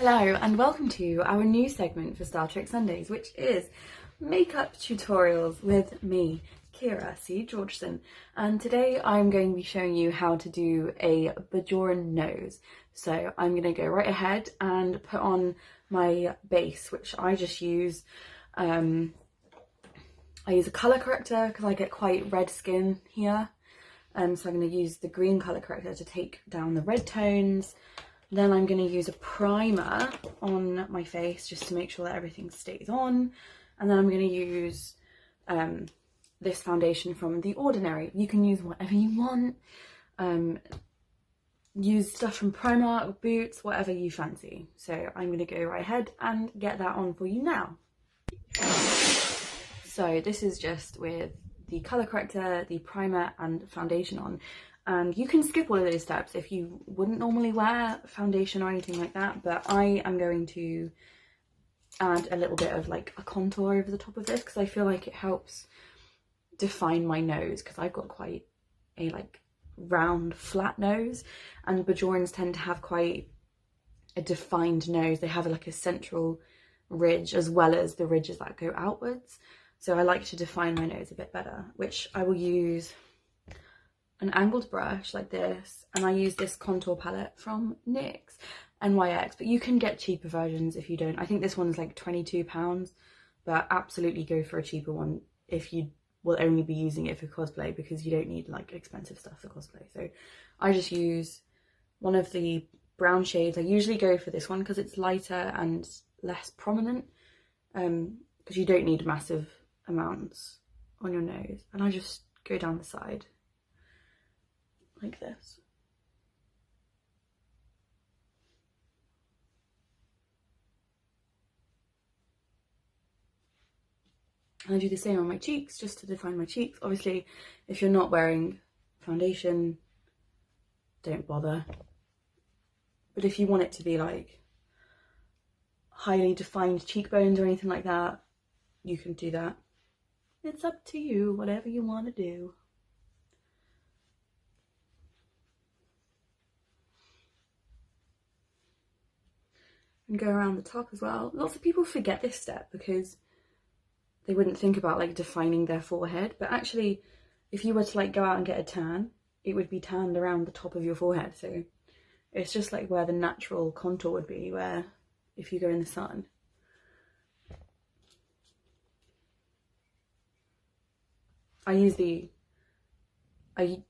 Hello and welcome to our new segment for Star Trek Sundays, which is makeup tutorials with me, Keira C. Georgeson. And today I'm going to be showing you how to do a Bajoran nose. So I'm going to go right ahead and put on my base, which I just use. I use a colour corrector because I get quite red skin here. So I'm going to use the green colour corrector to take down the red tones. Then I'm going to use a primer on my face just to make sure that everything stays on. And then I'm going to use this foundation from The Ordinary. You can use whatever you want. Use stuff from Primark, Boots, whatever you fancy. So I'm going to go right ahead and get that on for you now. So this is just with the colour corrector, the primer and foundation on. And you can skip all of those steps if you wouldn't normally wear foundation or anything like that, but I am going to add a little bit of like a contour over the top of this because I feel like it helps define my nose, because I've got quite a like round flat nose, and Bajorans tend to have quite a defined nose. They have like a central ridge as well as the ridges that go outwards. So I like to define my nose a bit better, which I will use an angled brush like this, and I use this contour palette from NYX, but you can get cheaper versions if you don't. I think this one's like £22, but absolutely go for a cheaper one if you will only be using it for cosplay, because you don't need like expensive stuff for cosplay. So I just use one of the brown shades. I usually go for this one because it's lighter and less prominent, because you don't need massive amounts on your nose, and I just go down the side like this. And I do the same on my cheeks, just to define my cheeks. Obviously, if you're not wearing foundation, don't bother. But if you want it to be like highly defined cheekbones or anything like that, you can do that. It's up to you, whatever you want to do. And go around the top as well. Lots of people forget this step because they wouldn't think about like defining their forehead, but actually if you were to like go out and get a tan, it would be tanned around the top of your forehead. So it's just like where the natural contour would be, where if you go in the sun. I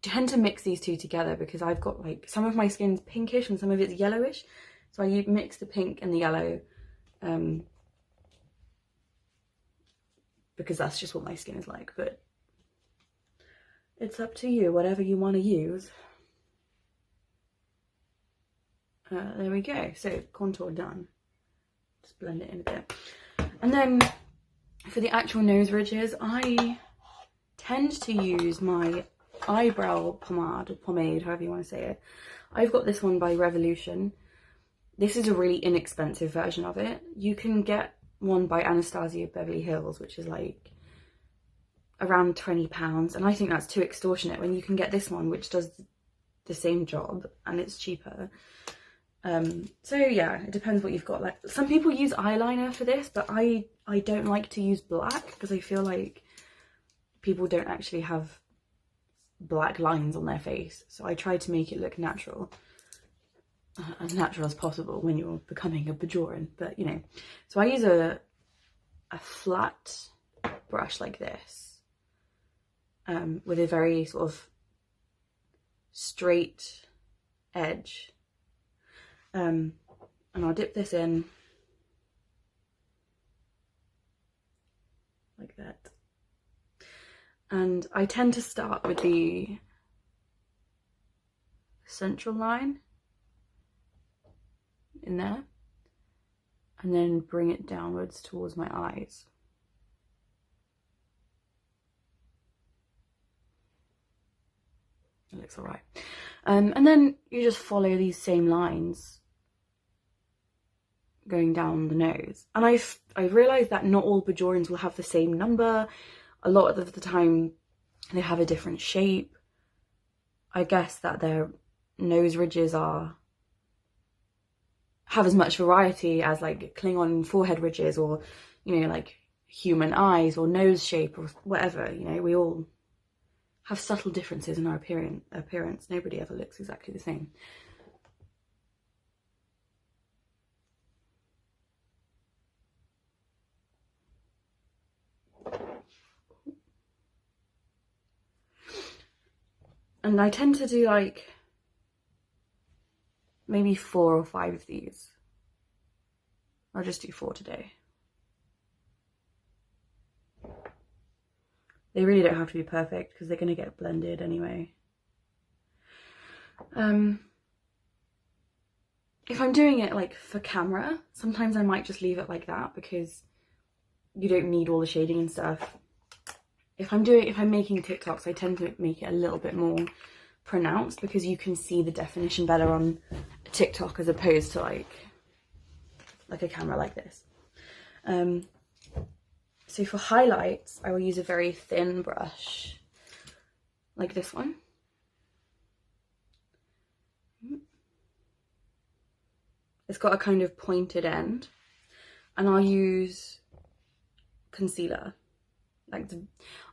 tend to mix these two together because I've got like some of my skin's pinkish and some of it's yellowish. So I mix the pink and the yellow because that's just what my skin is like, but it's up to you, whatever you want to use. There we go, so contour done. Just blend it in a bit. And then for the actual nose ridges, I tend to use my eyebrow pomade, or pomade, however you want to say it. I've got this one by Revolution. This is a really inexpensive version of it. You can get one by Anastasia Beverly Hills, which is like around £20, and I think that's too extortionate when you can get this one which does the same job and it's cheaper. So yeah, it depends what you've got. Like some people use eyeliner for this, but I don't like to use black because I feel like people don't actually have black lines on their face, so I try to make it look natural. As natural as possible when you're becoming a Bajoran, but you know. So I use a flat brush like this, with a very sort of straight edge, and I'll dip this in like that. And I tend to start with the central line in there, and then bring it downwards towards my eyes. It looks alright. And then you just follow these same lines going down the nose. And I've realised that not all Bajorans will have the same number. A lot of the time they have a different shape. I guess that their nose ridges are have as much variety as like Klingon forehead ridges, or, you know, like human eyes or nose shape or whatever. You know, we all have subtle differences in our appearance. Nobody ever looks exactly the same. And I tend to do like maybe 4 or 5 of these. I'll just do 4 today. They really don't have to be perfect because they're going to get blended anyway. If I'm doing it like for camera, sometimes I might just leave it like that because you don't need all the shading and stuff. If I'm making TikToks, I tend to make it a little bit more pronounced because you can see the definition better on TikTok as opposed to like a camera like this. So for highlights, I will use a very thin brush, like this one. It's got a kind of pointed end, and I'll use concealer.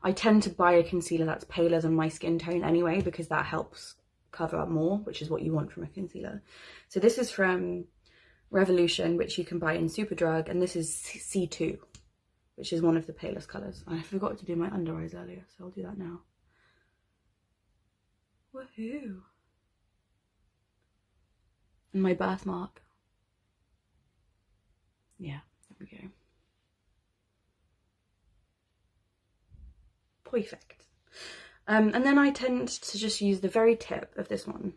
I tend to buy a concealer that's paler than my skin tone anyway, because that helps cover up more, which is what you want from a concealer. So this is from Revolution, which you can buy in Superdrug, and this is C2, which is one of the palest colours. I forgot to do my under eyes earlier, so I'll do that now. Woohoo! And my birthmark. Yeah, there we go. Perfect. And then I tend to just use the very tip of this one.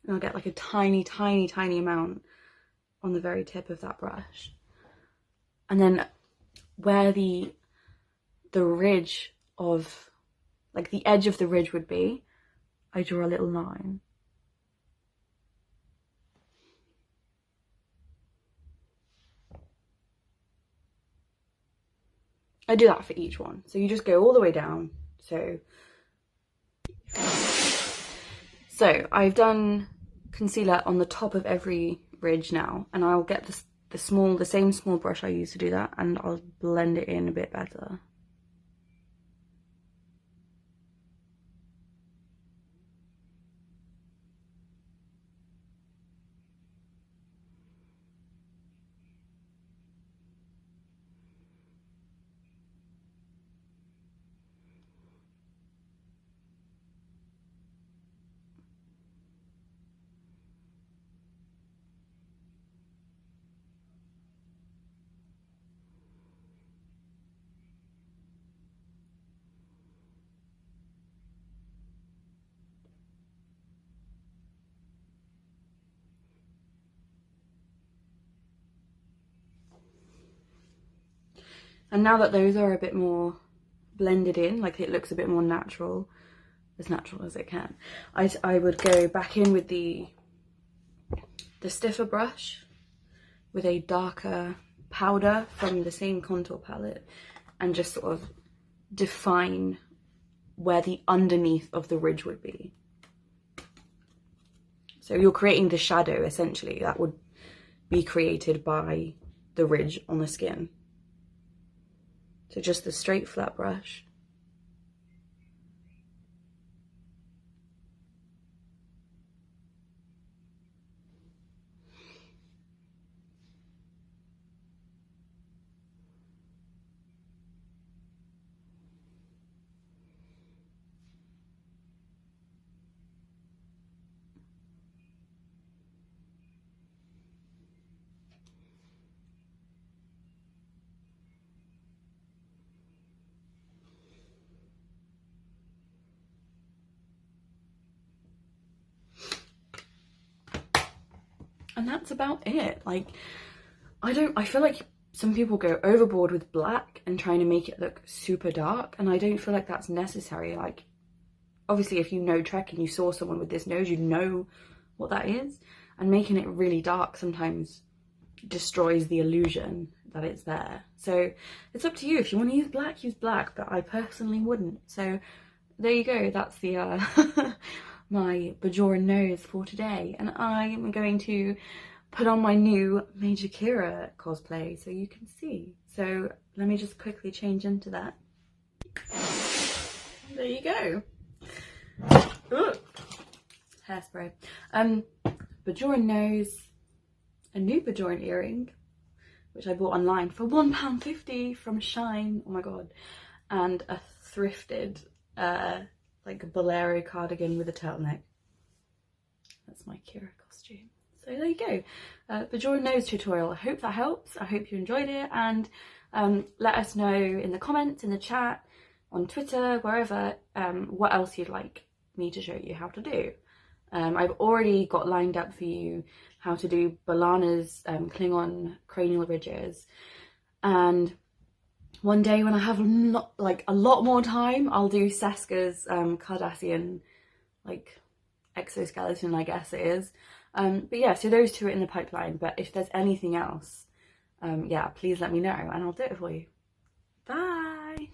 And I'll get like a tiny, tiny, tiny amount on the very tip of that brush. And then where the ridge of, like the edge of the ridge would be, I draw a little line. I do that for each one. So you just go all the way down. So I've done concealer on the top of every ridge now, and I'll get the same small brush I used to do that, and I'll blend it in a bit better. And now that those are a bit more blended in, like it looks a bit more natural as it can, I would go back in with the stiffer brush with a darker powder from the same contour palette, and just sort of define where the underneath of the ridge would be. So you're creating the shadow, essentially, that would be created by the ridge on the skin. So just the straight flat brush. And that's about it. Like, I feel like some people go overboard with black and trying to make it look super dark, and I don't feel like that's necessary. Like, obviously if you know Trek and you saw someone with this nose, you know what that is, and making it really dark sometimes destroys the illusion that it's there. So it's up to you. If you want to use black, but I personally wouldn't. So there you go. That's the my Bajoran nose for today, and I'm going to put on my new Major Keira cosplay so you can see. So let me just quickly change into that. There you go. Ugh. Hairspray. Bajoran nose, a new Bajoran earring, which I bought online for £1.50 from Shine, oh my god, and a thrifted like bolero cardigan with a turtleneck. That's my Keira costume. So there you go, Bajoran nose tutorial. I hope that helps. I hope you enjoyed it, and let us know in the comments, in the chat, on Twitter, wherever, what else you'd like me to show you how to do. I've already got lined up for you how to do Balana's Klingon cranial ridges, and one day when I have a lot more time, I'll do Seska's Cardassian like exoskeleton, I guess it is. But yeah, so those two are in the pipeline, but if there's anything else, yeah, please let me know and I'll do it for you. Bye!